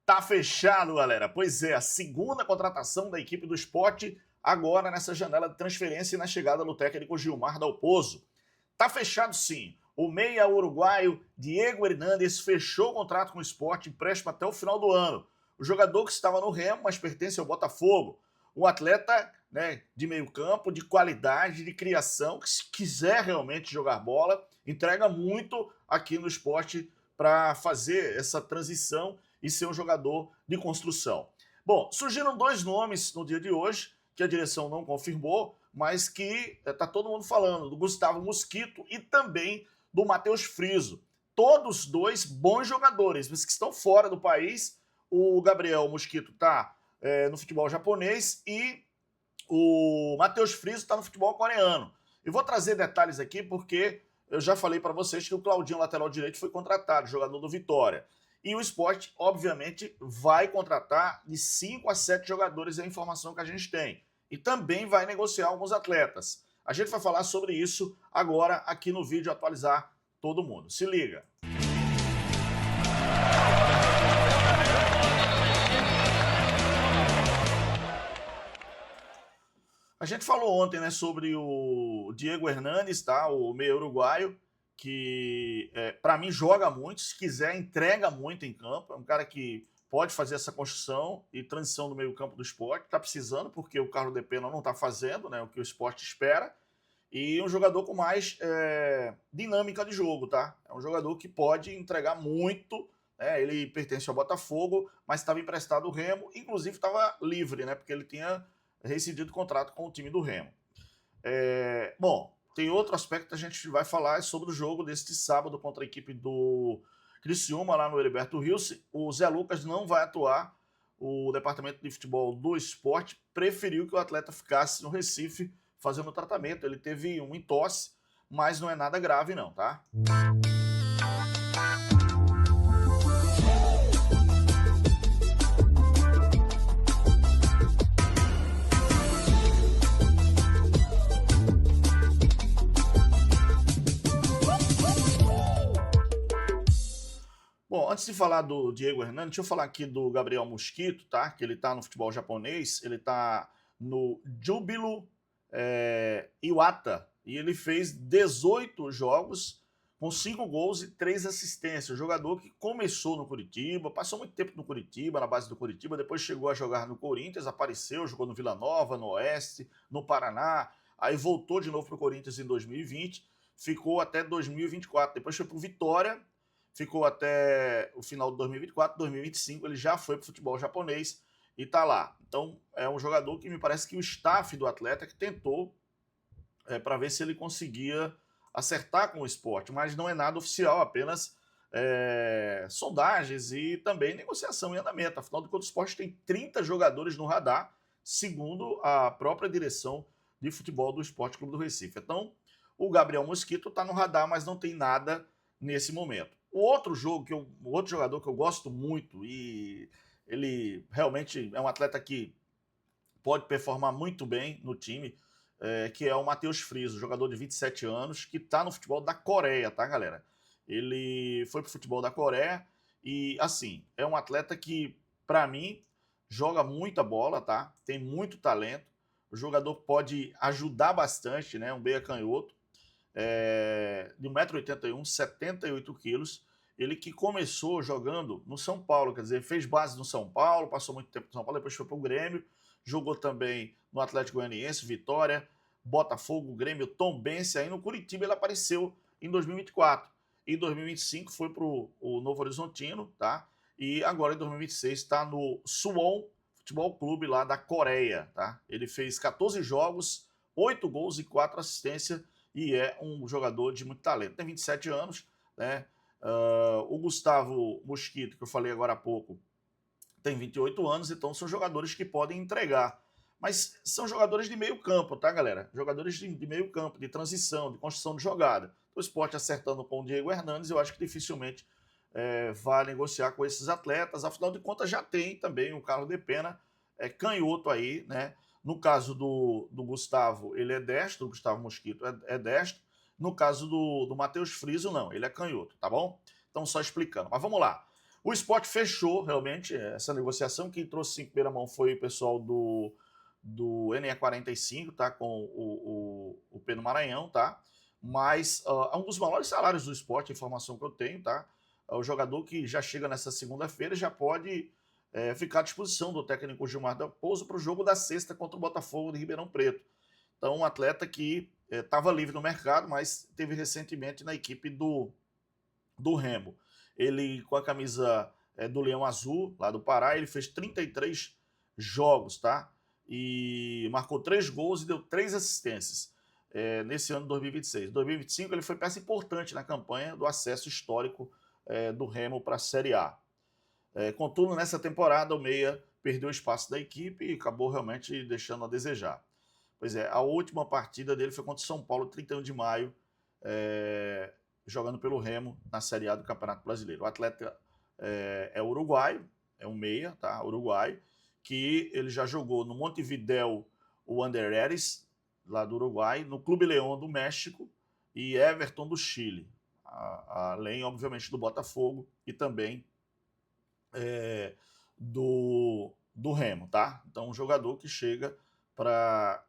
Tá fechado, galera. Pois é, a segunda contratação da equipe do Sport agora nessa janela de transferência e na chegada do técnico Gilmar Dalpozo. Tá fechado sim. O meia uruguaio Diego Hernández fechou o contrato com o Sport, empréstimo até o final do ano. O jogador que estava no Remo, mas pertence ao Botafogo. Um atleta, né, de meio campo, de qualidade, de criação, que se quiser realmente jogar bola, entrega muito aqui no Sport para fazer essa transição e ser um jogador de construção. Bom, surgiram dois nomes no dia de hoje, que a direção não confirmou, mas que está todo mundo falando, do Gustavo Mosquito e também do Matheus Friso. Todos dois bons jogadores, mas que estão fora do país. O Gabriel Mosquito está no futebol japonês e o Matheus Friso está no futebol coreano. E vou trazer detalhes aqui porque eu já falei para vocês que o Claudinho, lateral direito, foi contratado, jogador do Vitória. E o Sport, obviamente, vai contratar de 5 a 7 jogadores, é a informação que a gente tem. E também vai negociar alguns atletas. A gente vai falar sobre isso agora aqui no vídeo, atualizar todo mundo. Se liga! A gente falou ontem, né, sobre o Diego Hernández, tá? O meio uruguaio, que para mim joga muito, se quiser entrega muito em campo, é um cara que pode fazer essa construção e transição do meio campo do Sport, está precisando, porque o Carlos de Pena não está fazendo, né, o que o Sport espera, e um jogador com mais dinâmica de jogo, tá? É um jogador que pode entregar muito, né? Ele pertence ao Botafogo, mas estava emprestado ao Remo, inclusive estava livre, né, porque ele tinha rescindido o contrato com o time do Remo. Bom, tem outro aspecto que a gente vai falar sobre o jogo deste sábado contra a equipe do Criciúma, lá no Heriberto Rilse. O Zé Lucas não vai atuar. O departamento de futebol do Sport preferiu que o atleta ficasse no Recife fazendo o tratamento. Ele teve um entorse, mas não é nada grave não, tá? Bom, antes de falar do Diego Hernandes, deixa eu falar aqui do Gabriel Mosquito, tá? Que ele tá no futebol japonês, ele tá no Júbilo Iwata, e ele fez 18 jogos com 5 gols e 3 assistências. O jogador que começou no Curitiba, passou muito tempo no Curitiba, na base do Curitiba, depois chegou a jogar no Corinthians, apareceu, jogou no Vila Nova, no Oeste, no Paraná, aí voltou de novo pro Corinthians em 2020, ficou até 2024, depois foi pro Vitória, ficou até o final de 2024, 2025 ele já foi para o futebol japonês e está lá. Então é um jogador que me parece que o staff do atleta que tentou para ver se ele conseguia acertar com o esporte, mas não é nada oficial, apenas sondagens e também negociação em andamento. Afinal de contas, o esporte tem 30 jogadores no radar, segundo a própria direção de futebol do Esporte Clube do Recife. Então, o Gabriel Mosquito está no radar, mas não tem nada nesse momento. O outro jogador que eu gosto muito e ele realmente é um atleta que pode performar muito bem no time, que é o Matheus Friso, jogador de 27 anos, que está no futebol da Coreia, tá, galera? Ele foi pro futebol da Coreia e, assim, é um atleta que, para mim, joga muita bola, tá? Tem muito talento. O jogador pode ajudar bastante, né? Um meia canhoto de 1,81m, 78 quilos. Ele que começou jogando no São Paulo, quer dizer, fez base no São Paulo, passou muito tempo no São Paulo, depois foi para o Grêmio, jogou também no Atlético Goianiense, Vitória, Botafogo, Grêmio, Tombense, aí no Curitiba ele apareceu em 2024. Em 2025 foi para o Novo Horizontino, tá? E agora em 2026 está no Suwon Futebol Clube lá da Coreia, tá? Ele fez 14 jogos, 8 gols e 4 assistências e é um jogador de muito talento. Tem 27 anos, né? O Gustavo Mosquito, que eu falei agora há pouco, tem 28 anos, então são jogadores que podem entregar. Mas são jogadores de meio campo, tá, galera? Jogadores de meio campo, de transição, de construção de jogada. O Sport acertando com o Diego Hernández, eu acho que dificilmente vai negociar com esses atletas. Afinal de contas, já tem também o Carlos de Pena, canhoto aí, né? No caso do Gustavo, ele é destro, o Gustavo Mosquito é destro. No caso do Matheus Friso, não, ele é canhoto, tá bom? Então, só explicando. Mas vamos lá. O Sport fechou realmente essa negociação. Quem trouxe em primeira mão foi o pessoal do NE45, tá? Com o Pedro Maranhão, tá? Mas é um dos maiores salários do Sport, a informação que eu tenho, tá? O jogador que já chega nessa segunda-feira já pode ficar à disposição do técnico Gilmar Dalpozo para o jogo da sexta contra o Botafogo de Ribeirão Preto. Então, um atleta que estava livre no mercado, mas teve recentemente na equipe do Remo. Ele, com a camisa do Leão Azul, lá do Pará, ele fez 33 jogos, tá? E marcou 3 gols e deu 3 assistências nesse ano de 2026. Em 2025, ele foi peça importante na campanha do acesso histórico do Remo para a Série A. Contudo, nessa temporada, o Meia perdeu espaço da equipe e acabou realmente deixando a desejar. Pois é, a última partida dele foi contra o São Paulo, 31 de maio, jogando pelo Remo na Série A do Campeonato Brasileiro. O atleta é uruguaio, é um meia, tá? Uruguaio, que ele já jogou no Montevideo Wanderers, lá do Uruguai, no Clube León do México e Everton do Chile, além, obviamente, do Botafogo e também do Remo, tá? Então, um jogador que chega para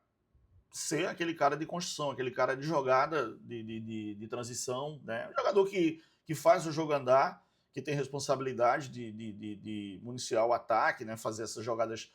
ser aquele cara de construção, aquele cara de jogada, de transição, né? Um jogador que faz o jogo andar, que tem responsabilidade de municiar o ataque, né? Fazer essas jogadas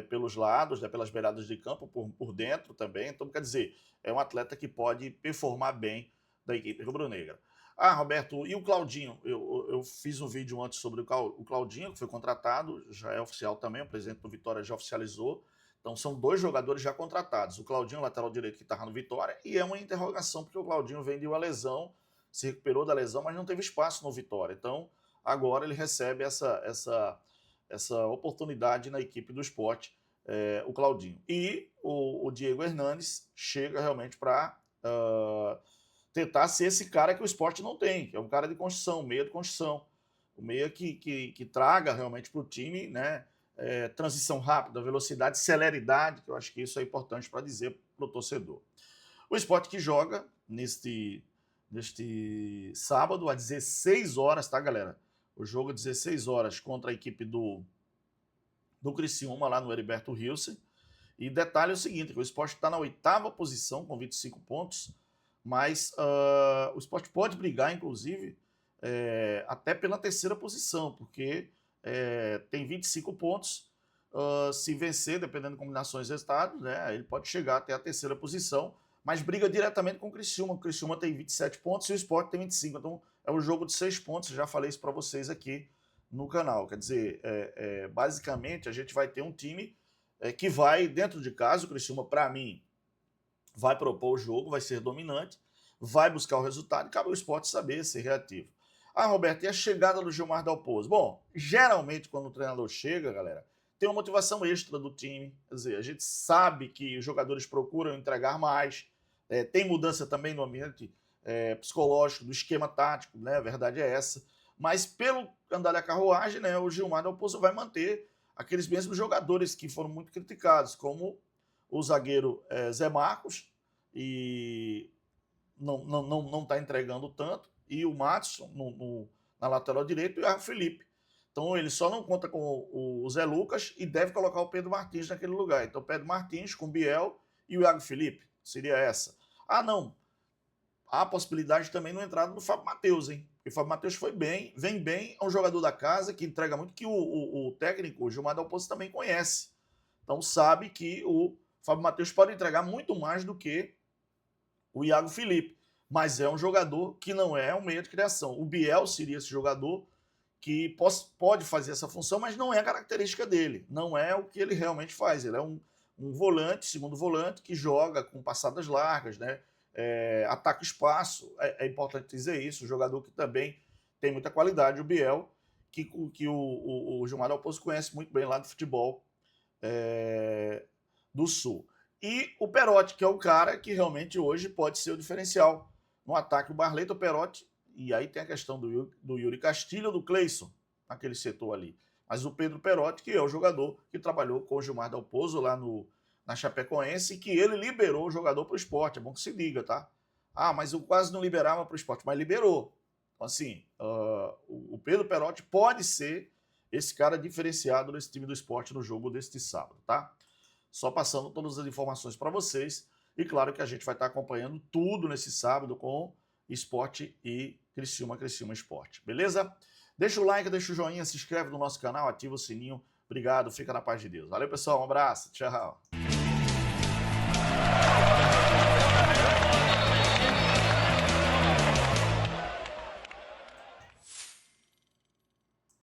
pelos lados, né? Pelas beiradas de campo, por dentro também. Então, quer dizer, é um atleta que pode performar bem da equipe rubro-negra. Ah, Roberto, e o Claudinho? Eu fiz um vídeo antes sobre o Claudinho, que foi contratado, já é oficial também, o presidente do Vitória já oficializou. Então são 2 jogadores já contratados. O Claudinho, lateral direito, que estava no Vitória, e é uma interrogação, porque o Claudinho vem de uma lesão, se recuperou da lesão, mas não teve espaço no Vitória. Então agora ele recebe essa oportunidade na equipe do Sport, o Claudinho. E o Diego Hernanes chega realmente para tentar ser esse cara que o Sport não tem, que é um cara de construção, meia de construção. O meia que traga realmente para o time, né? Transição rápida, velocidade, celeridade, que eu acho que isso é importante para dizer para o torcedor. O Sport que joga neste sábado, às 16 horas, tá, galera? O jogo às 16 horas contra a equipe do Criciúma, lá no Heriberto Hilsen. E detalhe é o seguinte, que o Sport está na 8ª posição, com 25 pontos, mas o Sport pode brigar, inclusive, até pela 3ª posição, porque tem 25 pontos, se vencer, dependendo de combinações de resultados, né, ele pode chegar até a 3ª posição, mas briga diretamente com o Criciúma. O Criciúma tem 27 pontos e o Sport tem 25, então é um jogo de 6 pontos, já falei isso para vocês aqui no canal. Quer dizer, basicamente a gente vai ter um time que vai, dentro de casa, o Criciúma, para mim, vai propor o jogo, vai ser dominante, vai buscar o resultado e cabe ao Sport saber ser reativo. Ah, Roberto, e a chegada do Gilmar Dalpozo? Bom, geralmente quando o treinador chega, galera, tem uma motivação extra do time. Quer dizer, a gente sabe que os jogadores procuram entregar mais, tem mudança também no ambiente psicológico, do esquema tático, né? A verdade é essa. Mas pelo andar da carruagem, né, o Gilmar Dalpozo vai manter aqueles mesmos jogadores que foram muito criticados, como o zagueiro Zé Marcos, e não está entregando tanto, e o Matson na lateral direita e o Iago Felipe. Então ele só não conta com o Zé Lucas e deve colocar o Pedro Martins naquele lugar. Então Pedro Martins com o Biel e o Iago Felipe, seria essa. Ah, não, há a possibilidade também no entrada do Fábio Matheus, hein? Porque o Fábio Matheus vem bem, é um jogador da casa que entrega muito, que o técnico, o Gilmar Dalpozo, também conhece. Então sabe que o Fábio Matheus pode entregar muito mais do que o Iago Felipe, mas é um jogador que não é um meio de criação. O Biel seria esse jogador que pode fazer essa função, mas não é a característica dele, não é o que ele realmente faz. Ele é um volante, segundo volante, que joga com passadas largas, né? Ataca espaço, é importante dizer isso, um jogador que também tem muita qualidade, o Biel, que o Gilmar Dalpozo conhece muito bem lá do futebol do Sul. E o Perotti, que é o cara que realmente hoje pode ser o diferencial no ataque. O Barleto, o Perotti, e aí tem a questão do Yuri Castilho ou do Cleison, naquele setor ali. Mas o Pedro Perotti, que é o jogador que trabalhou com o Gilmar Dalpozo lá na Chapecoense, e que ele liberou o jogador para o Sport. É bom que se diga, tá? Ah, mas eu quase não liberava para o Sport, mas liberou. Então, assim, o Pedro Perotti pode ser esse cara diferenciado nesse time do Sport no jogo deste sábado, tá? Só passando todas as informações para vocês. E claro que a gente vai estar acompanhando tudo nesse sábado com Sport e Criciúma Sport. Beleza? Deixa o like, deixa o joinha, se inscreve no nosso canal, ativa o sininho. Obrigado, fica na paz de Deus. Valeu, pessoal, um abraço, tchau.